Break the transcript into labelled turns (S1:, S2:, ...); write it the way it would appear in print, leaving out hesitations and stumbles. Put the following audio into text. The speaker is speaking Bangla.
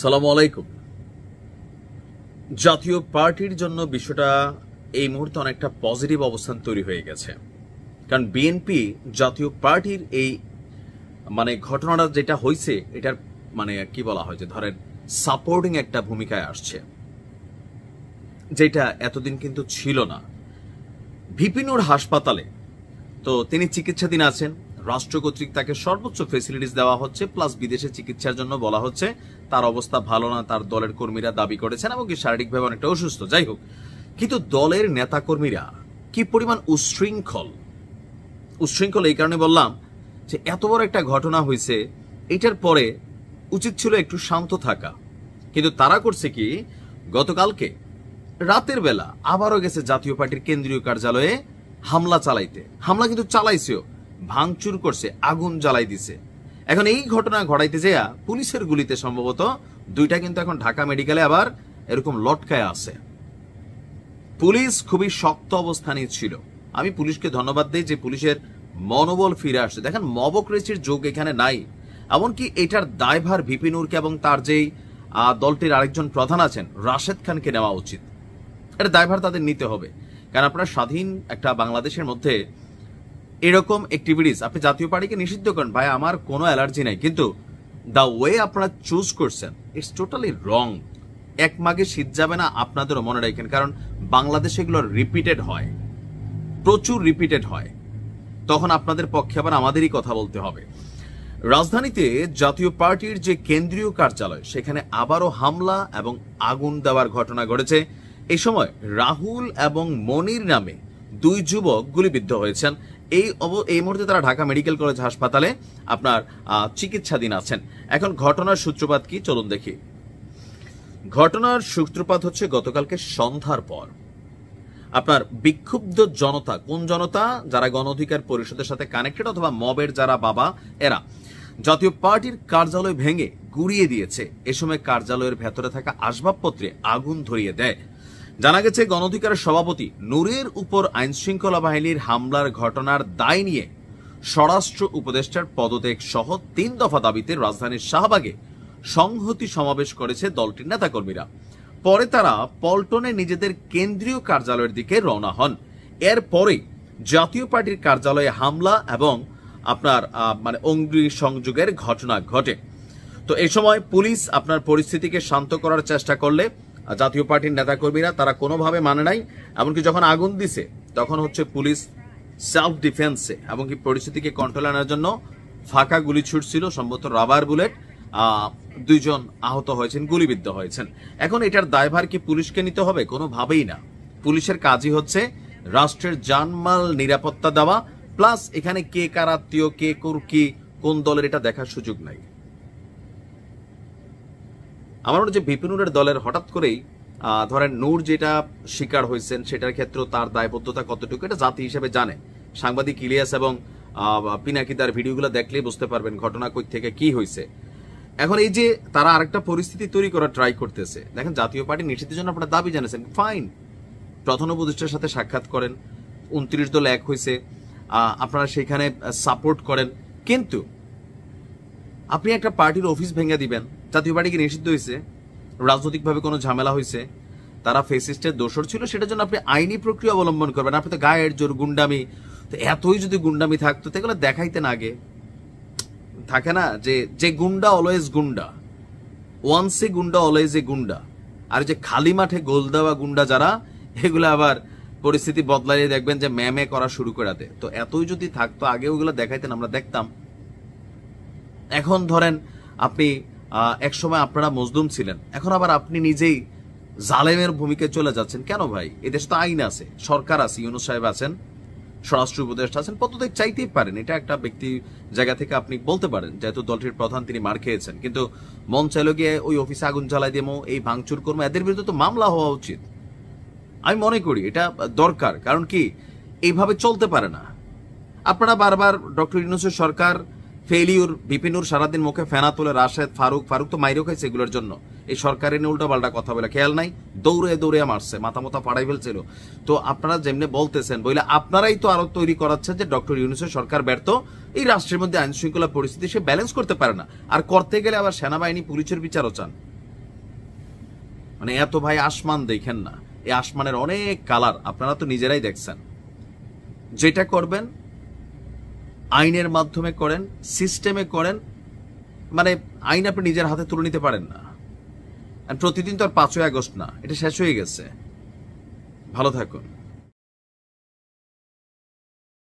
S1: সালামু আলাইকুম। জাতীয় পার্টির জন্য বিষয়টা এই মুহূর্তে অনেকটা পজিটিভ অবস্থান তৈরি হয়ে গেছে, কারণ বিএনপি জাতীয় পার্টির এই ঘটনাটা যেটা হয়েছে এটার কি বলা হয় যে ধরেন সাপোর্টিং একটা ভূমিকায় আসছে, যেটা এতদিন কিন্তু ছিল না। ভিপি নূর হাসপাতালে তো তিনি চিকিৎসাধীন আছেন, রাষ্ট্র কর্তৃক তাকে সর্বোচ্চ ফেসিলিটিস দেওয়া হচ্ছে, প্লাস বিদেশে চিকিৎসার জন্য বলা হচ্ছে। তার অবস্থা ভালো না, তার দলের কর্মীরা দাবি করেছেন, এবং কি শারীরিকভাবে অনেকটা অসুস্থ। যাই হোক, কিন্তু দলের নেতা কর্মীরা কি পরিমাণ উচ্ছৃঙ্খল এই কারণে বললাম যে এত বড় একটা ঘটনা হয়েছে, এটার পরে উচিত ছিল একটু শান্ত থাকা, কিন্তু তারা করছে কি গতকালকে রাতের বেলা আবারও গেছে জাতীয় পার্টির কেন্দ্রীয় কার্যালয়ে হামলা চালাইতে। হামলা কিন্তু চালাইছেও, ভাঙচুর করছে, আগুন জ্বালাই দিছে। এখন এই ঘটনা ঘটাইতে যেয়া পুলিশের গুলিতে সম্ভবত দুইটা কিন্তু এখন ঢাকা মেডিকেলে আবার এরকম লটকায় আছে। পুলিশ খুবই শক্ত অবস্থানে ছিল। আমি পুলিশকে ধন্যবাদ দিই যে পুলিশের মনোবল ফিরে আসছে। দেখেন, মবক্রেসির যোগ এখানে নাই। এমনকি এটার দায়ভার ভিপি নূরকে এবং তার যেই দলটির আরেকজন প্রধান আছেন রাশেদ খানকে নেওয়া উচিত। এটা দায়ভার তাদের নিতে হবে, কারণ আপনারা স্বাধীন একটা বাংলাদেশের মধ্যে এরকম অ্যাক্টিভিটিস, আপনি জাতীয় পার্টিকে নিষিদ্ধ করেন, ভাই আমার কোনো অ্যালার্জি নাই, কিন্তু দ্য ওয়ে আপনারা চুজ করছেন ইটস টোটালি রং। এক মাগে শীত যাবে না, আপনাদেরও মনে রাখেন, কারণ বাংলাদেশে এগুলো রিপিটেড হয়, প্রচুর রিপিটেড হয়, তখন আপনাদের পক্ষে আবার আমাদেরই কথা বলতে হবে। রাজধানীতে জাতীয় পার্টির যে কেন্দ্রীয় কার্যালয় সেখানে আবারও হামলা এবং আগুন দেওয়ার ঘটনা ঘটেছে। এই সময় রাহুল এবং মনির নামে দুই যুবক গুলিবিদ্ধ হয়েছেন। এই মুহূর্তে তারা ঢাকা মেডিকেল কলেজ হাসপাতালে আপনার চিকিৎসাধীন আছেন। এখন ঘটনার সূত্রপাত কি চলুন দেখি। ঘটনার সূত্রপাত হচ্ছে গতকালকে সন্ধ্যার পর। আপনার বিক্ষুব্ধ জনতা, কোন জনতা? যারা গণ অধিকার পরিষদের সাথে কানেক্টেড অথবা মবের যারা বাবা, এরা জাতীয় পার্টির কার্যালয় ভেঙে গুড়িয়ে দিয়েছে। এ সময় কার্যালয়ের ভেতরে থাকা আসবাবপত্রে আগুন ধরিয়ে দেয়। জানা গেছে গণ অধিকারের সভাপতি নূরের উপর আইন শৃঙ্খলা বাহিনীর হামলার ঘটনার দায় নিয়ে স্বরাষ্ট্র উপদেষ্টার পদত্যাগ সহ ৩ দফা দাবিতে রাজধানীর শাহবাগে সংহতি সমাবেশ করেছে দলটির নেতাকর্মীরা। পরে তারা পল্টনে নিজেদের কেন্দ্রীয় কার্যালয়ের দিকে রওনা হন। এরপরে জাতীয় পার্টির কার্যালয়ে হামলা এবং আপনার অগ্নি সংযোগের ঘটনা ঘটে। তো এই সময় পুলিশ আপনার পরিস্থিতিকে শান্ত করার চেষ্টা করলে জাতীয় পার্টির নেতাকর্মীরা তারা কোনোভাবে মানে নাই। এমনকি যখন আগুন দিছে তখন হচ্ছে পুলিশ সেলফ ডিফেন্সে এবং কি পরিস্থিতিকে কন্ট্রোল আনার জন্য ফাঁকা গুলি ছুটছিল, সম্ভবত রাবার বুলেট। 2 জন আহত হয়েছেন, গুলিবিদ্ধ হয়েছেন। এখন এটার দায়ভার কি পুলিশকে নিতে হবে? কোনোভাবেই না। পুলিশের কাজই হচ্ছে রাষ্ট্রের জানমাল নিরাপত্তা দেওয়া, প্লাস এখানে কে কার আত্মীয়, কে কি কোন দলের, এটা দেখার সুযোগ নাই। আমার মনে হচ্ছে ভিপি নূরের দলের হঠাৎ করেই ধরেন নূর যেটা শিকার হয়েছেন সেটার ক্ষেত্রে তার দায়বদ্ধতা কতটুকু এটা জাতি হিসেবে জানে। সাংবাদিক ইলিয়াস এবং পিনাকিদার ভিডিওগুলো দেখলেই বুঝতে পারবেন ঘটনা কই থেকে কি হয়েছে। এখন এই যে তারা আরেকটা পরিস্থিতি তৈরি করার ট্রাই করতেছে। দেখেন, জাতীয় পার্টি নিষিদ্ধের জন্য আপনারা দাবি জানিয়েছেন, ফাইন, প্রধান উপদেষ্টার সাথে সাক্ষাৎ করেন, 29 দল এক হয়েছে, আপনারা সেখানে সাপোর্ট করেন, কিন্তু আপনি একটা পার্টির অফিস ভেঙে দিবেন। জাতীয় পার্টিকে নিষিদ্ধ হয়েছে, রাজনৈতিকভাবে কোনো ঝামেলা হয়েছে, তারা ফেসিস্টের দোষর ছিল, সেটার জন্য আপনি আইনি প্রক্রিয়া অবলম্বন করবেন। আপনি তো গায়ের জোর, গুন্ডামি, তো এতই যদি গুন্ডামি থাকতো তাহলে দেখাইতেন আগে। থাকে না যে গুন্ডা অলওয়েজ গুন্ডা, ওয়ান্স এ গুন্ডা অলওয়েজ এ গুন্ডা। আর যে খালি মাঠে গোল দেওয়া গুন্ডা যারা, এগুলো আবার পরিস্থিতি বদলাইয়ে দেখবেন যে ম্যামে করা শুরু করে দেয়। তো এতই যদি থাকতো আগে ওগুলো দেখাইতেন, আমরা দেখতাম। এখন ধরেন আপনি একসময় আপনারা মজলুম ছিলেন, এখন আবার আপনি নিজেই জালেমের ভূমিকায় চলে যাচ্ছেন। কেন ভাই? এদেশে তো আইন আছে, সরকার আছে, ইউনূস সাহেব আছেন, স্বরাষ্ট্র উপদেষ্টা আছেন, পদত্যাগ চাইতেই পারেন। এটা একটা ব্যক্তি জায়গা থেকে আপনি বলতে পারেন, যেহেতু দলটির প্রধান তিনি মার খেয়েছেন। কিন্তু মন চাইল গিয়ে ওই অফিসে আগুন জ্বালাই দেবো, এই ভাঙচুর করবো, এদের বিরুদ্ধে তো মামলা হওয়া উচিত। আমি মনে করি এটা দরকার, কারণ কি এইভাবে চলতে পারে না। আপনারা বারবার ডক্টর ইউনূসের সরকার ফেলিউর, ভিপি নূর সারাদিন মুখে ফেনা তোলে, রাশেদ, ফারুক তো মাইরও খাইছে এগুলোর জন্য। এই সরকারের নিয়ে উল্টা পাল্টা কথা বলে খেয়াল নাই, দৌড়ে মারছে, মাথা ফাড়াই ফেলছিল। তো আপনারা যেমনি বলতেছেন বলে আপনারাই তো আরো তৈরি করাচ্ছেন যে ডক্টর ইউনূসের সরকার ব্যর্থ, এই রাষ্ট্রের মধ্যে আইন শৃঙ্খলা পরিস্থিতি সে ব্যালেন্স করতে পারে না। আর করতে গেলে আবার সেনাবাহিনী পুলিশের বিচারও চান। মানে এত ভাই আসমান দেখেন না, এই আসমানের অনেক কালার আপনারা তো নিজেরাই দেখছেন। যেটা করবেন আইনের মাধ্যমে করেন, সিস্টেমে করেন, মানে আইন আপনি নিজের হাতে তুলে নিতে পারেন না। আর প্রতিদিন তো আর 5ই আগস্ট না, এটা শেষ হয়ে গেছে। ভালো থাকুন।